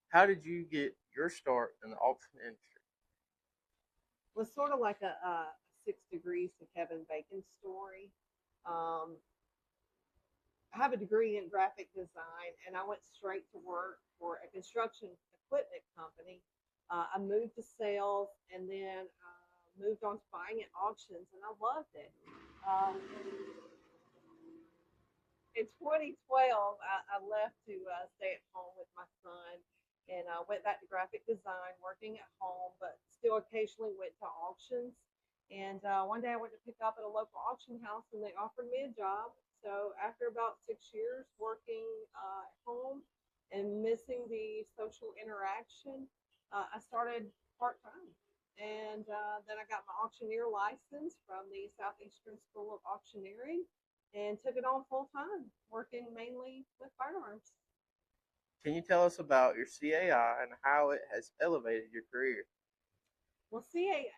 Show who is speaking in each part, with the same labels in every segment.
Speaker 1: How did you get your start in the auction industry?
Speaker 2: Was sort of like a 6 degrees to Kevin Bacon story. Um, I have a degree in graphic design, and I went straight to work for a construction equipment company. I moved to sales, and then moved on to buying at auctions, and I loved it. In 2012, I left to stay at home with my son, and I went back to graphic design, working at home, but still occasionally went to auctions. And one day I went to pick up at a local auction house, and they offered me a job. So after about 6 years working at home and missing the social interaction, I started part time. And then I got my auctioneer license from the Southeastern School of Auctioneering and took it on full time, working mainly with firearms.
Speaker 1: Can you tell us about your CAI and how it has elevated your career?
Speaker 2: Well, CAI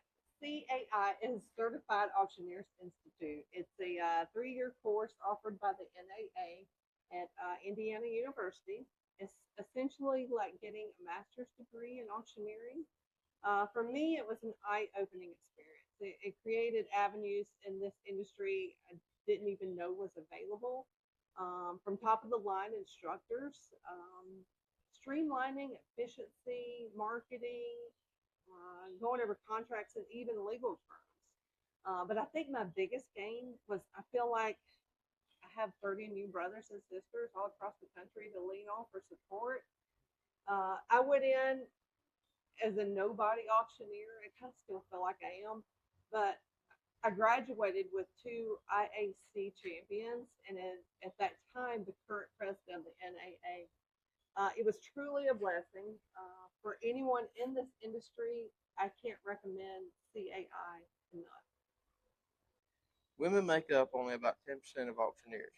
Speaker 2: is Certified Auctioneers Institute. It's a 3 year course offered by the NAA at Indiana University. It's essentially like getting a master's degree in auctioneering. For me, it was an eye opening experience. It created avenues in this industry I didn't even know was available. From top of the line instructors, streamlining efficiency, marketing, going over contracts, and even legal terms. But I think my biggest gain was I feel like I have 30 new brothers and sisters all across the country to lean on for support. I went in as a nobody auctioneer. I kind of still feel like I am, but I graduated with two IAC champions, and at that time, the current president of the NAA. It was truly a blessing. For anyone in this industry, I can't recommend CAI enough.
Speaker 1: Women make up only about 10% of auctioneers,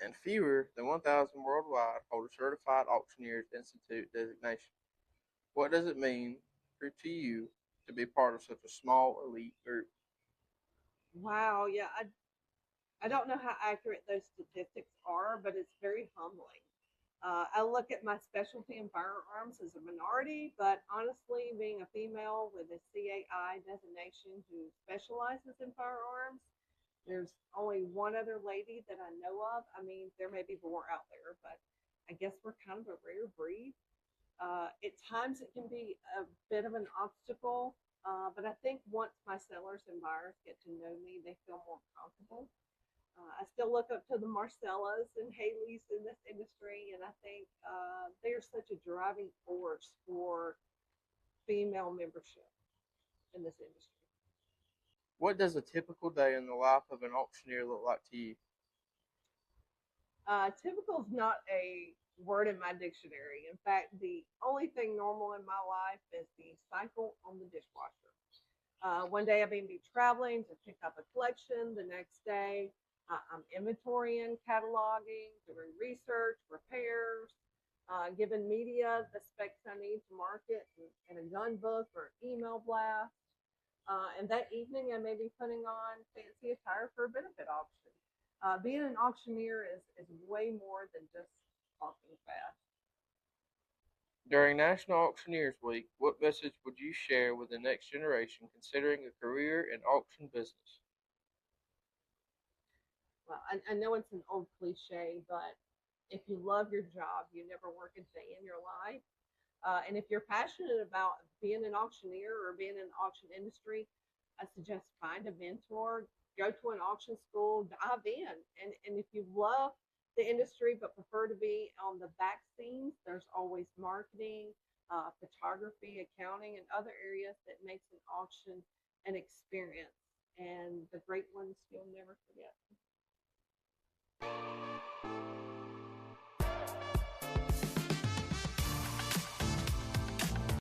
Speaker 1: and fewer than 1,000 worldwide hold a Certified Auctioneers Institute designation. What does it mean to you to be part of such a small elite group?
Speaker 2: Wow, yeah, I don't know how accurate those statistics are, but it's very humbling. I look at my specialty in firearms as a minority, but honestly, being a female with a CAI designation who specializes in firearms, there's only one other lady that I know of. I mean, there may be more out there, but I guess we're kind of a rare breed. At times, it can be a bit of an obstacle, but I think once my sellers and buyers get to know me, they feel more comfortable. I still look up to the Marcellas and Haley's in this industry, and I think they're such a driving force for female membership in this industry.
Speaker 1: What does a typical day in the life of an auctioneer look like to you?
Speaker 2: Typical is not a word in my dictionary. In fact, the only thing normal in my life is the cycle on the dishwasher. One day I may be traveling to pick up a collection. The next day I'm inventorying, cataloging, doing research, repairs, giving media the specs I need to market in a gun book or email blast. And that evening I may be putting on fancy attire for a benefit auction. Being an auctioneer is way more than just talking fast.
Speaker 1: During National Auctioneers Week, what message would you share with the next generation considering a career in auction business?
Speaker 2: Well, I know it's an old cliche, but if you love your job, you never work a day in your life. And if you're passionate about being an auctioneer or being in the auction industry, I suggest find a mentor, go to an auction school, dive in. And if you love the industry but prefer to be on the back scenes, there's always marketing, photography, accounting, and other areas that makes an auction an experience. And the great ones you'll never forget.